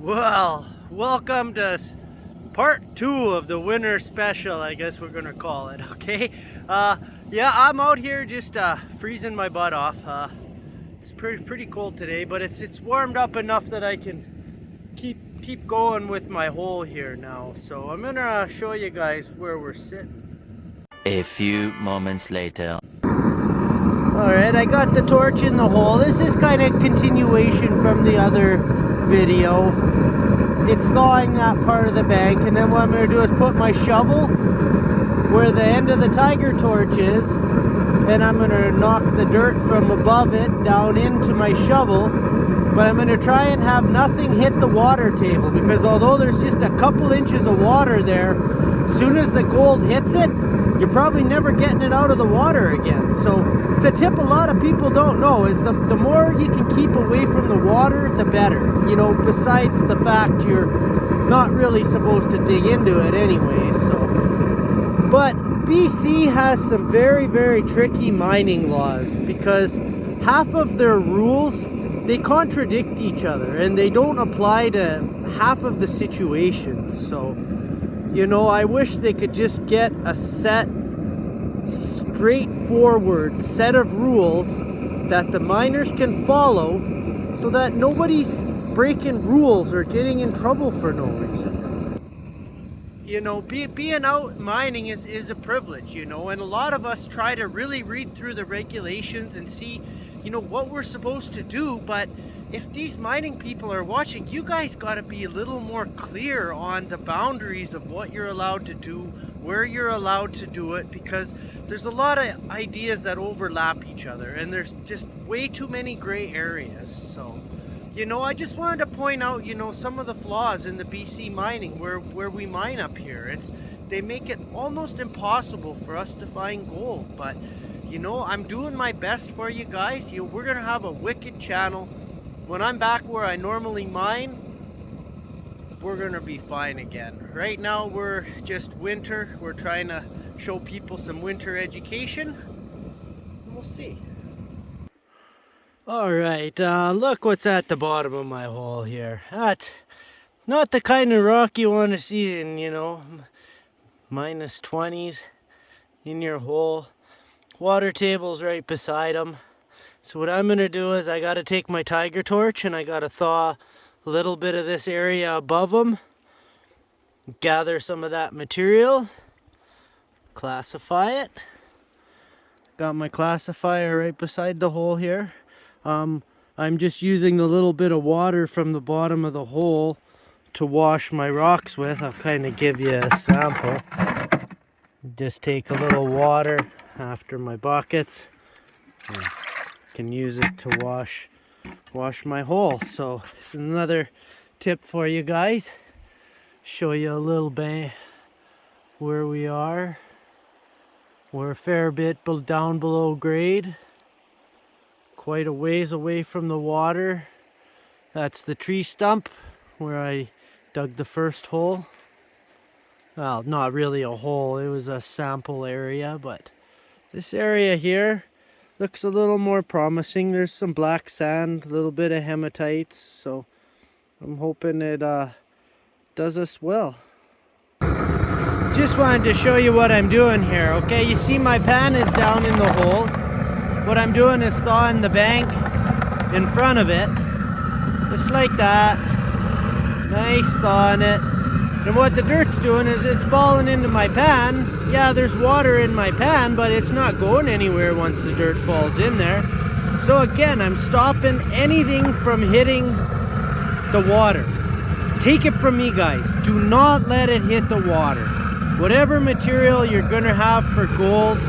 Well, welcome to part 2 of the winter special, I guess we're gonna call it, okay? Yeah, I'm out here just freezing my butt off. It's pretty cold today, but it's warmed up enough that I can keep going with my hole here now. So I'm gonna show you guys where we're sitting. A few moments later. Alright, I got the torch in the hole. This is kind of continuation from the other video. It's thawing that part of the bank, and then what I'm going to do is put my shovel where the end of the tiger torch is, and I'm going to knock the dirt from above it down into my shovel. But I'm going to try and have nothing hit the water table, because although there's just a couple inches of water there, as soon as the gold hits it, you're probably never getting it out of the water again. So it's a tip a lot of people don't know, is the more you can keep away from the water, the better. You know, besides the fact you're not really supposed to dig into it anyway. So, but BC has some very, very tricky mining laws, because half of their rules, they contradict each other and they don't apply to half of the situations. So, you know, I wish they could just get a straightforward set of rules that the miners can follow, so that nobody's breaking rules or getting in trouble for no reason. You know, being out mining is a privilege, you know, and a lot of us try to really read through the regulations and see, you know, what we're supposed to do. But if these mining people are watching, you guys got to be a little more clear on the boundaries of what you're allowed to do, where you're allowed to do it, because there's a lot of ideas that overlap each other, and there's just way too many gray areas. So, you know, I just wanted to point out, you know, some of the flaws in the BC mining where we mine up here. They make it almost impossible for us to find gold. But, you know, I'm doing my best for you guys. We're gonna have a wicked channel. When I'm back where I normally mine, we're gonna be fine again. Right now we're just winter. We're trying to show people some winter education. We'll see. Alright, look what's at the bottom of my hole here. That's not the kind of rock you want to see in, you know, minus 20s in your hole. Water table's right beside them. So what I'm going to do is I got to take my tiger torch and I got to thaw a little bit of this area above them. Gather some of that material. Classify it. Got my classifier right beside the hole here. I'm just using the little bit of water from the bottom of the hole to wash my rocks with. I'll kind of give you a sample. Just take a little water after my buckets. And can use it to wash my hole. So another tip for you guys. Show you a little bit where we are. We're a fair bit down below grade. Quite a ways away from the water. That's the tree stump where I dug the first hole. Well, not really a hole, it was a sample area, but this area here looks a little more promising. There's some black sand, a little bit of hematites, so I'm hoping it does us well. Just wanted to show you what I'm doing here, okay? You see my pan is down in the hole. What I'm doing is thawing the bank in front of it, just like that. Nice thawing it. And what the dirt's doing is it's falling into my pan. Yeah, there's water in my pan, but it's not going anywhere once the dirt falls in there. So again, I'm stopping anything from hitting the water. Take it from me, guys. Do not let it hit the water. Whatever material you're gonna have for gold,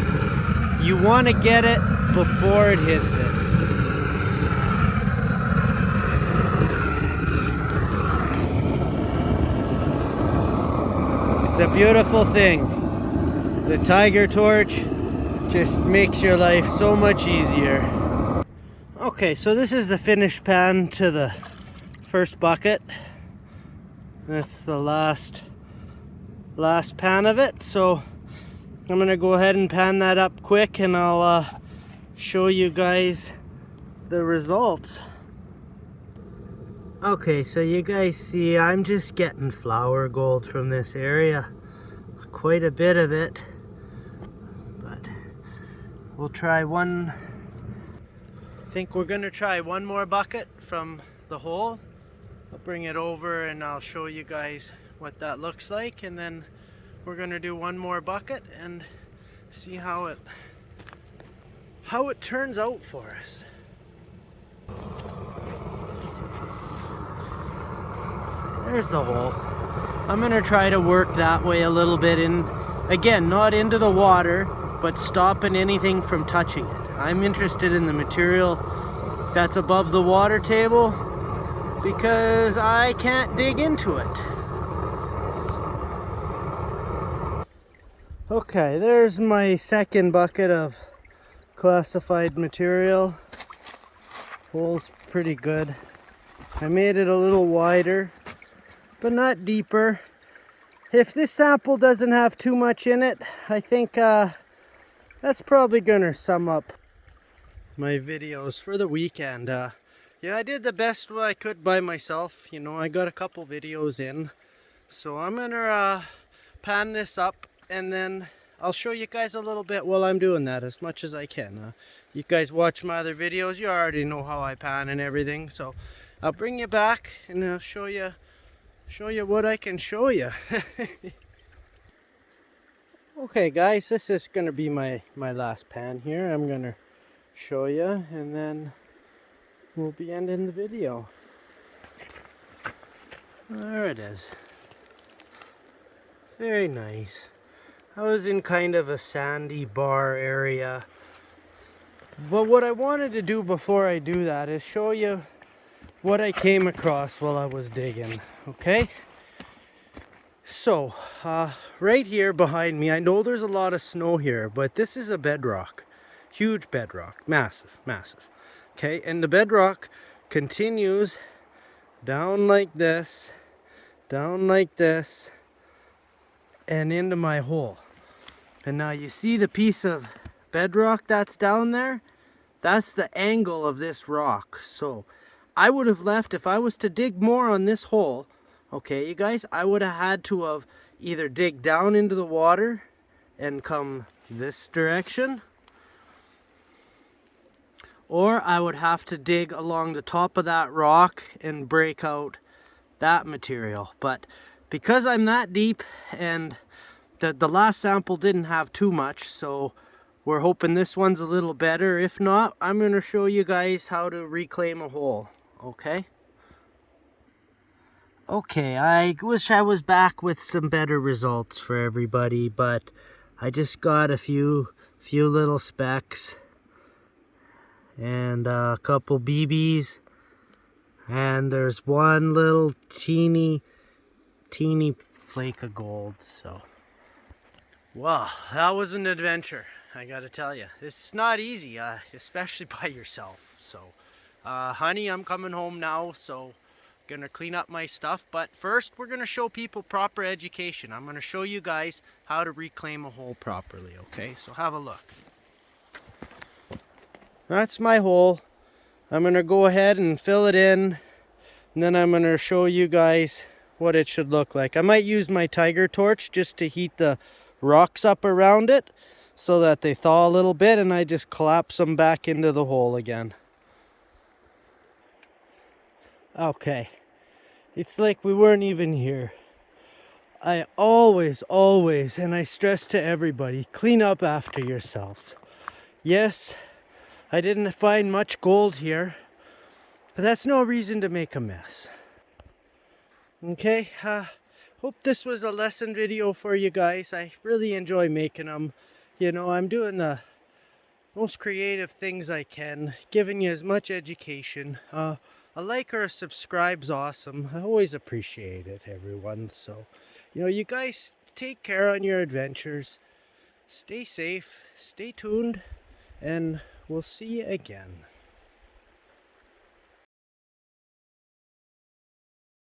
you want to get it before it hits it. It's a beautiful thing. The tiger torch just makes your life so much easier. Okay, so this is the finished pan to the first bucket. That's the last pan of it. So I'm gonna go ahead and pan that up quick, and I'll show you guys the results. Okay, so you guys see I'm just getting flower gold from this area. Quite a bit of it. But we'll try one. I think we're gonna try one more bucket from the hole. I'll bring it over and I'll show you guys what that looks like, and then we're gonna do one more bucket and see how it turns out for us. There's the hole. I'm gonna try to work that way a little bit in, again, not into the water, but stopping anything from touching it. I'm interested in the material that's above the water table because I can't dig into it. Okay, there's my second bucket of classified material. Hole's pretty good. I made it a little wider, but not deeper. If this sample doesn't have too much in it, I think that's probably gonna sum up my videos for the weekend. Yeah, I did the best I could by myself. You know, I got a couple videos in, so I'm gonna pan this up and then I'll show you guys a little bit while I'm doing that, as much as I can. You guys watch my other videos, you already know how I pan and everything, so I'll bring you back and I'll show you what I can show you. Okay guys, this is gonna be my last pan here. I'm gonna show you and then we'll be ending the video. There it is. Very nice. I was in kind of a sandy bar area. But what I wanted to do before I do that is show you what I came across while I was digging, okay? So, right here behind me, I know there's a lot of snow here, but this is a bedrock. Huge bedrock. Massive, massive. Okay, and the bedrock continues down like this, and into my hole. And now you see the piece of bedrock that's down there? That's the angle of this rock. So I would have left, if I was to dig more on this hole, okay you guys, I would have had to have either dig down into the water and come this direction, or I would have to dig along the top of that rock and break out that material. But because I'm that deep and the last sample didn't have too much, so we're hoping this one's a little better. If not, I'm going to show you guys how to reclaim a hole, okay? Okay, I wish I was back with some better results for everybody, but I just got a few little specks and a couple BBs, and there's one little teeny flake of gold. So wow, that was an adventure, I gotta tell you. It's not easy, especially by yourself. So honey, I'm coming home now, so gonna clean up my stuff, but first we're gonna show people proper education. I'm gonna show you guys how to reclaim a hole properly, okay? So have a look. That's my hole. I'm gonna go ahead and fill it in, and then I'm gonna show you guys what it should look like. I might use my tiger torch just to heat the rocks up around it so that they thaw a little bit, and I just collapse them back into the hole again. Okay, it's like we weren't even here. I always, and I stress to everybody, clean up after yourselves. Yes, I didn't find much gold here, but that's no reason to make a mess. Okay, hope this was a lesson video for you guys. I really enjoy making them. You know, I'm doing the most creative things I can, giving you as much education. A like or a subscribe's awesome. I always appreciate it, everyone. So, you know, you guys take care on your adventures. Stay safe, stay tuned, and we'll see you again.